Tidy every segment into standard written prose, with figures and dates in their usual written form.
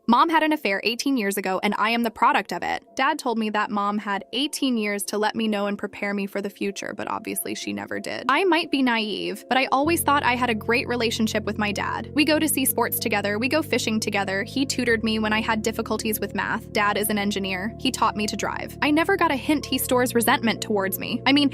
Mom had an affair 18 years ago, and I am the product of it. Dad told me that Mom had 18 years to let me know and prepare me for the future, but obviously she never did. I might be naive, but I always thought I had a great relationship with my dad. We go to see sports together, we go fishing together, he tutored me when I had difficulties with math. Dad is an engineer. He taught me to drive. I never got a hint he stores resentment towards me. I mean,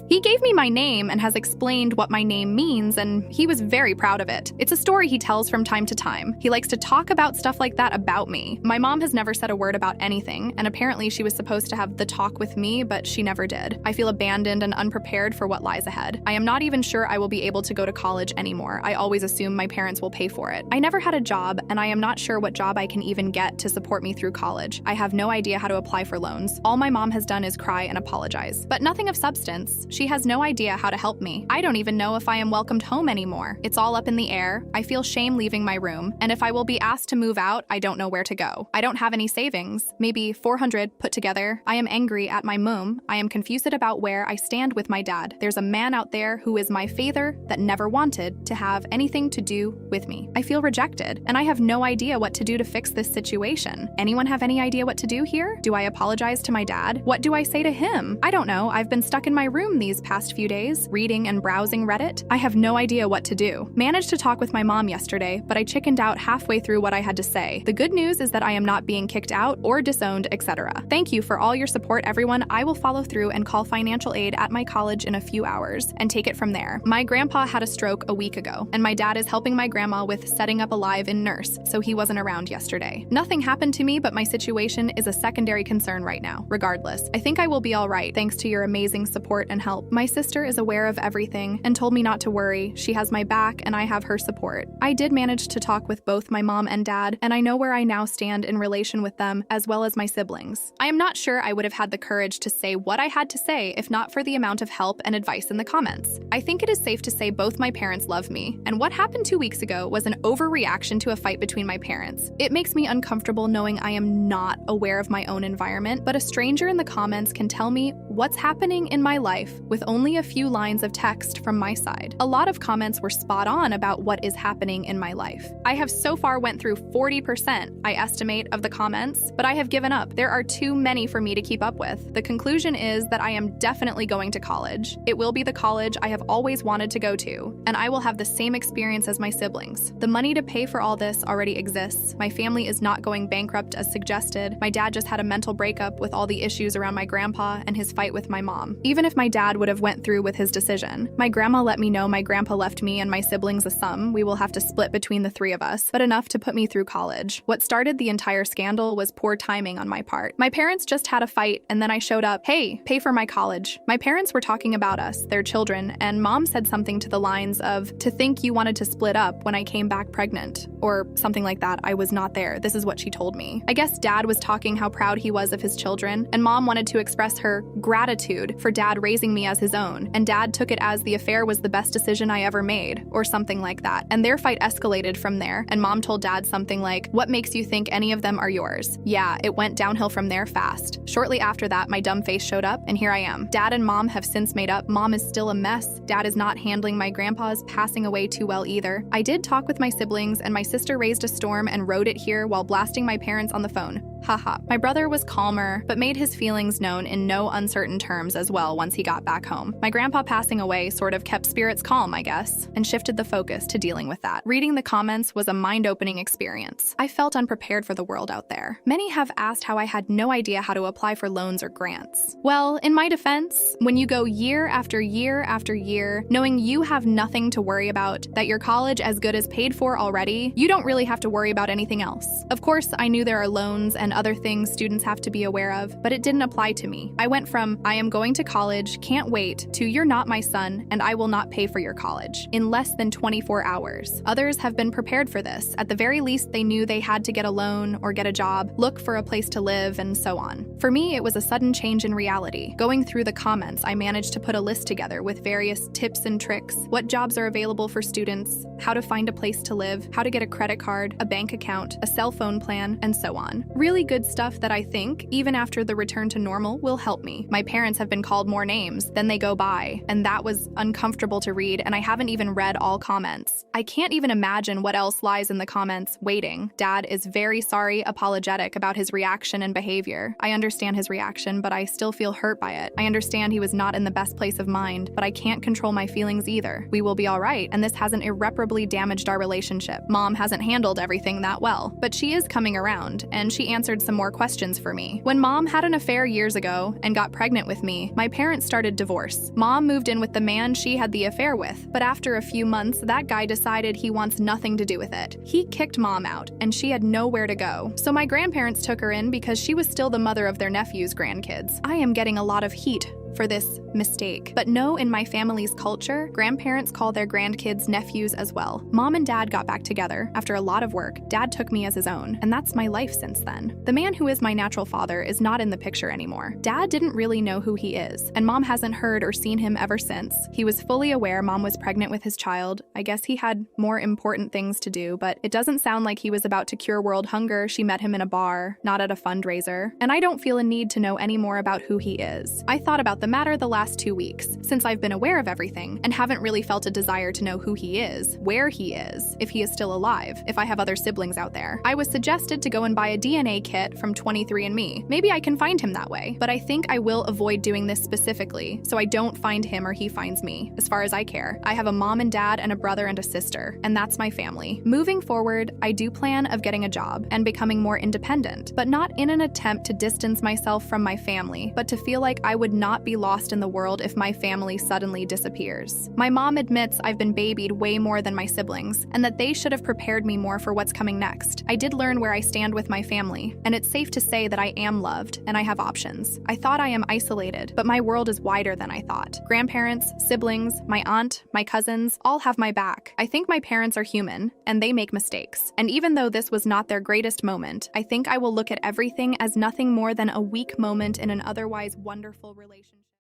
he gave me my name and has explained what my name means, and he was very proud of it. It's a story he tells from time to time. He likes to talk about stuff like that about me. My mom has never said a word about anything, and apparently she was supposed to have the talk with me, but she never did. I feel abandoned and unprepared for what lies ahead. I am not even sure I will be able to go to college anymore. I always assume my parents will pay for it. I never had a job, and I am not sure what job I can even get to support me through college. I have no idea how to apply for loans. All my mom has done is cry and apologize, but nothing of substance. She has no idea how to help me. I don't even know if I am welcomed home anymore. It's all up in the air. I feel shame leaving my room, and if I will be asked to move out, I don't know where to go. I don't have any savings, maybe 400 put together. I am angry at my mom. I am confused about where I stand with my dad. There's a man out there who is my father that never wanted to have anything to do with me. I feel rejected, and I have no idea what to do to fix this situation. Anyone have any idea what to do here? Do I apologize to my dad? What do I say to him? I don't know. I've been stuck in my room these past few days, reading and browsing Reddit. I have no idea what to do. Managed to talk with my mom yesterday, but I chickened out halfway through what I had to say. The good news is that I am not being kicked out or disowned, etc. Thank you for all your support, everyone. I will follow through and call financial aid at my college in a few hours and take it from there. My grandpa had a stroke a week ago, and my dad is helping my grandma with setting up a live-in nurse, so he wasn't around yesterday. Nothing happened to me, but my situation is a secondary concern right now. Regardless, I think I will be all right thanks to your amazing support and help. My sister is aware of everything and told me not to worry. She has my back and I have her support. I did manage to talk with both my mom and dad, and I know where I now stand in relation with them as well as my siblings. I am not sure I would have had the courage to say what I had to say if not for the amount of help and advice in the comments. I think it is safe to say both my parents love me, and what happened 2 weeks ago was an overreaction to a fight between my parents. It makes me uncomfortable knowing I am not aware of my own environment, but a stranger in the comments can tell me what's happening in my life with only a few lines of text from my side. A lot of comments were spot on about what is happening in my life. I have so far went through 40%, I estimate, of the comments, but I have given up. There are too many for me to keep up with. The conclusion is that I am definitely going to college. It will be the college I have always wanted to go to, and I will have the same experience as my siblings. The money to pay for all this already exists. My family is not going bankrupt as suggested. My dad just had a mental breakup with all the issues around my grandpa and his fight with my mom. Even if my dad would have went through with his decision, my grandma let me know my grandpa left me and my siblings a sum we will have to split between the three of us, but enough to put me through college. What started the entire scandal was poor timing on my part. My parents just had a fight, and then I showed up, hey, pay for my college. My parents were talking about us, their children, and mom said something to the lines of, to think you wanted to split up when I came back pregnant, or something like that. I was not there. This is what she told me. I guess dad was talking how proud he was of his children, and mom wanted to express her gratitude for dad raising me as his own, and dad took it as the affair was the best decision I ever made, or something like that. And their fight escalated from there, and mom told dad something like, what makes you think any of them are yours? Yeah, it went downhill from there fast. Shortly after that, my dumb face showed up, and here I am. Dad and mom have since made up. Mom is still a mess. Dad is not handling my grandpa's passing away too well either. I did talk with my siblings, and my sister raised a storm and rode it here while blasting my parents on the phone. Haha. My brother was calmer, but made his feelings known in no uncertain terms as well once he got back home. My grandpa passing away sort of kept spirits calm, I guess, and shifted the focus to dealing with that. Reading the comments was a mind-opening experience. I felt unprepared for the world out there. Many have asked how I had no idea how to apply for loans or grants. Well, in my defense, when you go year after year after year, knowing you have nothing to worry about, that your college as good as paid for already, you don't really have to worry about anything else. Of course, I knew there are loans and other things students have to be aware of, but it didn't apply to me. I went from, I am going to college, can't wait, to you're not my son, and I will not pay for your college, in less than 24 hours. Others have been prepared for this. At the very least, they knew they had to get a loan or get a job, look for a place to live, and so on. For me, it was a sudden change in reality. Going through the comments, I managed to put a list together with various tips and tricks, what jobs are available for students, how to find a place to live, how to get a credit card, a bank account, a cell phone plan, and so on. Really good stuff that I think, even after the return to normal, will help me. My My parents have been called more names than they go by, and that was uncomfortable to read, and I haven't even read all comments. I can't even imagine what else lies in the comments waiting. Dad is very sorry, apologetic about his reaction and behavior. I understand his reaction, but I still feel hurt by it. I understand he was not in the best place of mind, but I can't control my feelings either. We will be all right, and this hasn't irreparably damaged our relationship. Mom hasn't handled everything that well, but she is coming around, and she answered some more questions for me. When Mom had an affair years ago and got pregnant with me, my parents started divorce. Mom moved in with the man she had the affair with, but after a few months, that guy decided he wants nothing to do with it. He kicked Mom out, and she had nowhere to go. So my grandparents took her in because she was still the mother of their nephew's grandkids. I am getting a lot of heat for this mistake. But no, in my family's culture, grandparents call their grandkids nephews as well. Mom and Dad got back together. After a lot of work, Dad took me as his own, and that's my life since then. The man who is my natural father is not in the picture anymore. Dad didn't really know who he is, and Mom hasn't heard or seen him ever since. He was fully aware Mom was pregnant with his child. I guess he had more important things to do, but it doesn't sound like he was about to cure world hunger. She met him in a bar, not at a fundraiser, and I don't feel a need to know any more about who he is. I thought about the matter the last 2 weeks, since I've been aware of everything and haven't really felt a desire to know who he is, where he is, if he is still alive, if I have other siblings out there. I was suggested to go and buy a DNA kit from 23andMe. Maybe I can find him that way, but I think I will avoid doing this specifically so I don't find him or he finds me. As far as I care, I have a mom and dad and a brother and a sister, and that's my family. Moving forward, I do plan of getting a job and becoming more independent, but not in an attempt to distance myself from my family, but to feel like I would not be lost in the world if my family suddenly disappears. My mom admits I've been babied way more than my siblings, and that they should have prepared me more for what's coming next. I did learn where I stand with my family, and it's safe to say that I am loved, and I have options. I thought I am isolated, but my world is wider than I thought. Grandparents, siblings, my aunt, my cousins, all have my back. I think my parents are human, and they make mistakes. And even though this was not their greatest moment, I think I will look at everything as nothing more than a weak moment in an otherwise wonderful relationship.